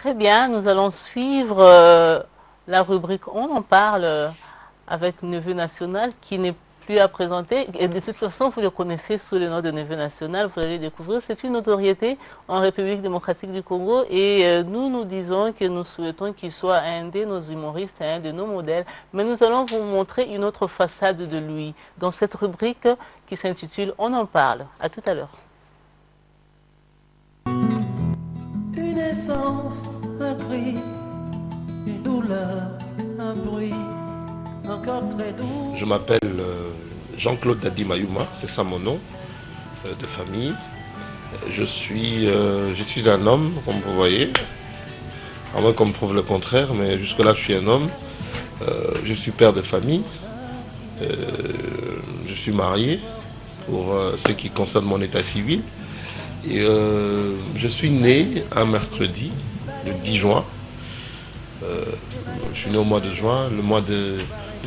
Très bien, nous allons suivre la rubrique On en parle avec Neveu National qui n'est plus à présenter. Et de toute façon, vous le connaissez sous le nom de Neveu National, vous allez le découvrir. C'est une notoriété en République démocratique du Congo et nous disons que nous souhaitons qu'il soit un de nos humoristes, un de nos modèles. Mais nous allons vous montrer une autre façade de lui dans cette rubrique qui s'intitule On en parle. À tout à l'heure. Une essence, un cri, une douleur, un bruit, encore très doux. Je m'appelle Jean-Claude Dadi Mayuma, c'est ça mon nom de famille. Je suis un homme, comme vous voyez, à moins qu'on me prouve le contraire, mais jusque-là je suis un homme. Je suis père de famille, je suis marié pour ce qui concerne mon état civil. Et je suis né un mercredi, le 10 juin. Je suis né au mois de juin, le mois de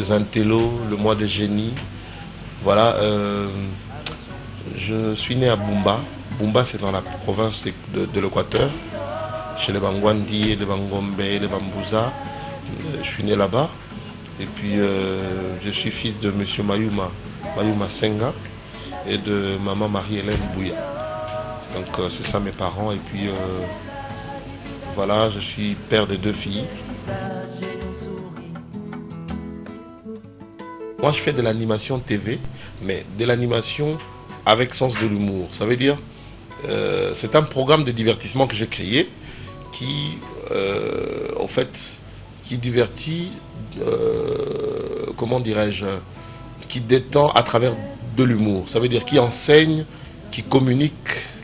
Zintello, le mois de génie. Voilà, je suis né à Bumba. Bumba, c'est dans la province de l'Équateur, chez les Bangwandi, les Bangombe, les Bambouza. Je suis né là-bas. Et puis, je suis fils de M. Mayuma Senga, et de maman Marie-Hélène Bouya. Donc c'est ça mes parents, et puis voilà, je suis père de 2 filles. Moi je fais de l'animation TV, mais de l'animation avec sens de l'humour. Ça veut dire, c'est un programme de divertissement que j'ai créé qui, en fait, qui divertit, comment dirais-je, qui détend à travers de l'humour. Ça veut dire qui enseigne, qui communique,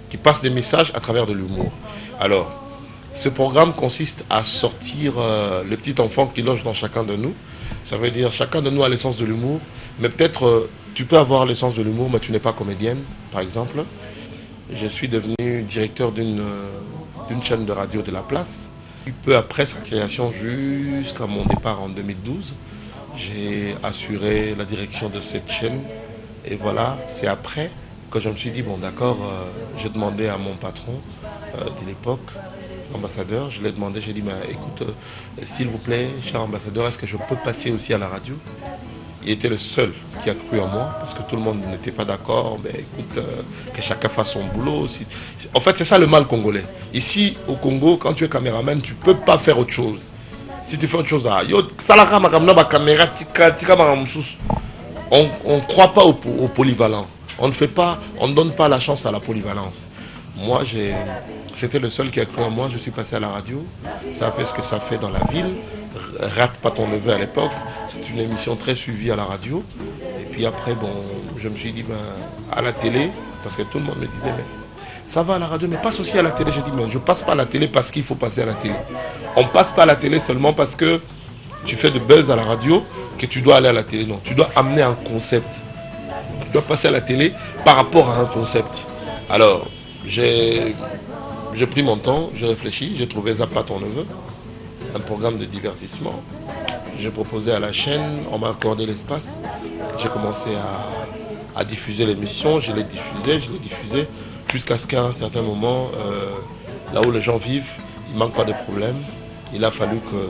qui passe des messages à travers de l'humour. Alors, ce programme consiste à sortir le petit enfant qui loge dans chacun de nous. Ça veut dire chacun de nous a le sens de l'humour, mais peut-être tu peux avoir le sens de l'humour, mais tu n'es pas comédienne, par exemple. Je suis devenu directeur d'une chaîne de radio de la place. Peu après sa création, jusqu'à mon départ en 2012, j'ai assuré la direction de cette chaîne. Et voilà, c'est après que je me suis dit, bon d'accord, j'ai demandé à mon patron de l'époque, ambassadeur, je l'ai demandé, j'ai dit, écoute, s'il vous plaît, cher ambassadeur, est-ce que je peux passer aussi à la radio? Il était le seul qui a cru en moi, parce que tout le monde n'était pas d'accord, mais écoute, que chacun fasse son boulot. En fait, c'est ça le mal congolais. Ici, au Congo, quand tu es caméraman, tu ne peux pas faire autre chose. Si tu fais autre chose, on ne croit pas au polyvalent. On ne donne pas la chance à la polyvalence. Moi, c'était le seul qui a cru en moi. Je suis passé à la radio. Ça a fait ce que ça fait dans la ville. Rate pas ton neveu à l'époque. C'est une émission très suivie à la radio. Et puis après, bon, je me suis dit, à la télé, parce que tout le monde me disait, mais ça va à la radio, mais passe aussi à la télé. J'ai dit, mais je ne passe pas à la télé parce qu'il faut passer à la télé. On ne passe pas à la télé seulement parce que tu fais de buzz à la radio, que tu dois aller à la télé. Non, tu dois amener un concept. Tu dois passer à la télé par rapport à un concept. Alors, j'ai pris mon temps, j'ai réfléchi, j'ai trouvé Zappa ton neveu, un programme de divertissement. J'ai proposé à la chaîne, on m'a accordé l'espace. J'ai commencé à diffuser l'émission, je l'ai diffusé, jusqu'à ce qu'à un certain moment, là où les gens vivent, il ne manque pas de problème. Il a fallu que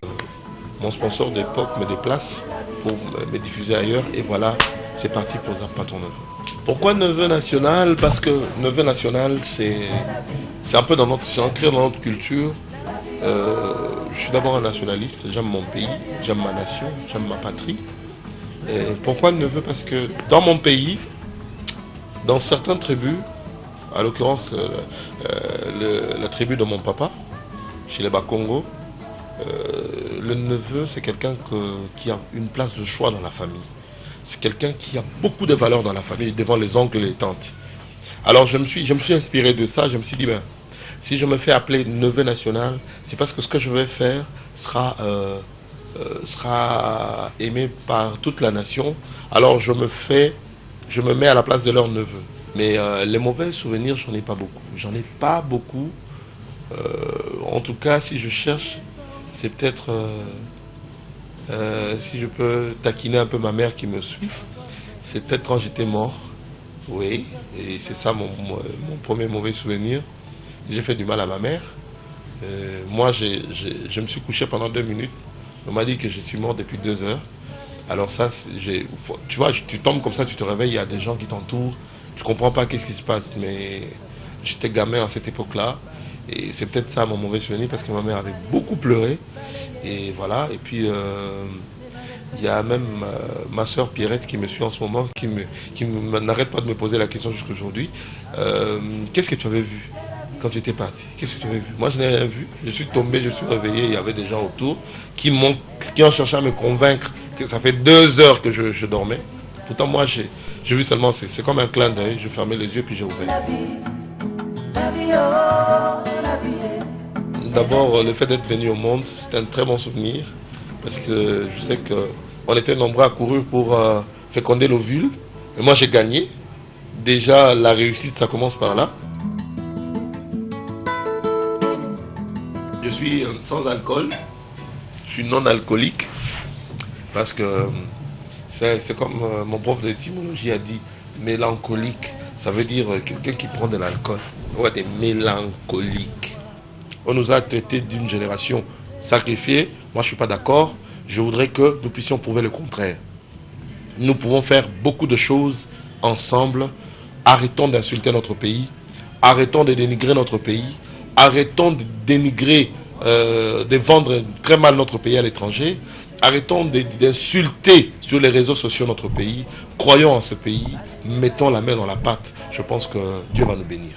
mon sponsor d'époque me déplace pour me diffuser ailleurs, et voilà, c'est parti pour Zappa ton neveu. Pourquoi neveu national? Parce que neveu national, c'est un peu c'est ancré dans notre culture. Je suis d'abord un nationaliste, j'aime mon pays, j'aime ma nation, j'aime ma patrie. Et pourquoi neveu? Parce que dans mon pays, dans certaines tribus, à l'occurrence la tribu de mon papa, chez les Bakongo, le neveu, c'est quelqu'un qui a une place de choix dans la famille. C'est quelqu'un qui a beaucoup de valeur dans la famille devant les oncles et les tantes. Alors je me suis inspiré de ça, je me suis dit, si je me fais appeler neveu national, c'est parce que ce que je vais faire sera aimé par toute la nation. Alors je me mets à la place de leur neveu. Mais les mauvais souvenirs, j'en ai pas beaucoup. J'en ai pas beaucoup. En tout cas, si je cherche, c'est peut-être... si je peux taquiner un peu ma mère qui me suit, c'est peut-être quand j'étais mort. Oui, et c'est ça mon premier mauvais souvenir. J'ai fait du mal à ma mère. Moi, je me suis couché pendant 2 minutes. On m'a dit que je suis mort depuis 2 heures. Alors ça, tu vois, tu tombes comme ça, tu te réveilles, il y a des gens qui t'entourent. Tu comprends pas qu'est-ce qui se passe. Mais j'étais gamin à cette époque-là. Et c'est peut-être ça mon mauvais souvenir parce que ma mère avait beaucoup pleuré. Et voilà. Et puis, il y a même ma soeur Pierrette qui me suit en ce moment, qui n'arrête pas de me poser la question jusqu'à aujourd'hui. Qu'est-ce que tu avais vu quand tu étais parti? Qu'est-ce que tu avais vu? Moi, je n'ai rien vu. Je suis tombé, je suis réveillé. Il y avait des gens autour qui ont cherché à me convaincre que ça fait 2 heures que je dormais. Pourtant, moi, j'ai vu seulement, c'est comme un clin d'œil. Je fermais les yeux puis j'ai ouvert. D'abord, le fait d'être venu au monde, c'est un très bon souvenir. Parce que je sais qu'on était nombreux à courir pour féconder l'ovule. Et moi, j'ai gagné. Déjà, la réussite, ça commence par là. Je suis sans alcool. Je suis non alcoolique. Parce que c'est comme mon prof d'étymologie a dit, mélancolique. Ça veut dire quelqu'un qui prend de l'alcool. On est mélancolique. On nous a traités d'une génération sacrifiée. Moi, je ne suis pas d'accord. Je voudrais que nous puissions prouver le contraire. Nous pouvons faire beaucoup de choses ensemble. Arrêtons d'insulter notre pays. Arrêtons de dénigrer notre pays. Arrêtons de dénigrer, de vendre très mal notre pays à l'étranger. Arrêtons d'insulter sur les réseaux sociaux notre pays. Croyons en ce pays. Mettons la main dans la pâte. Je pense que Dieu va nous bénir.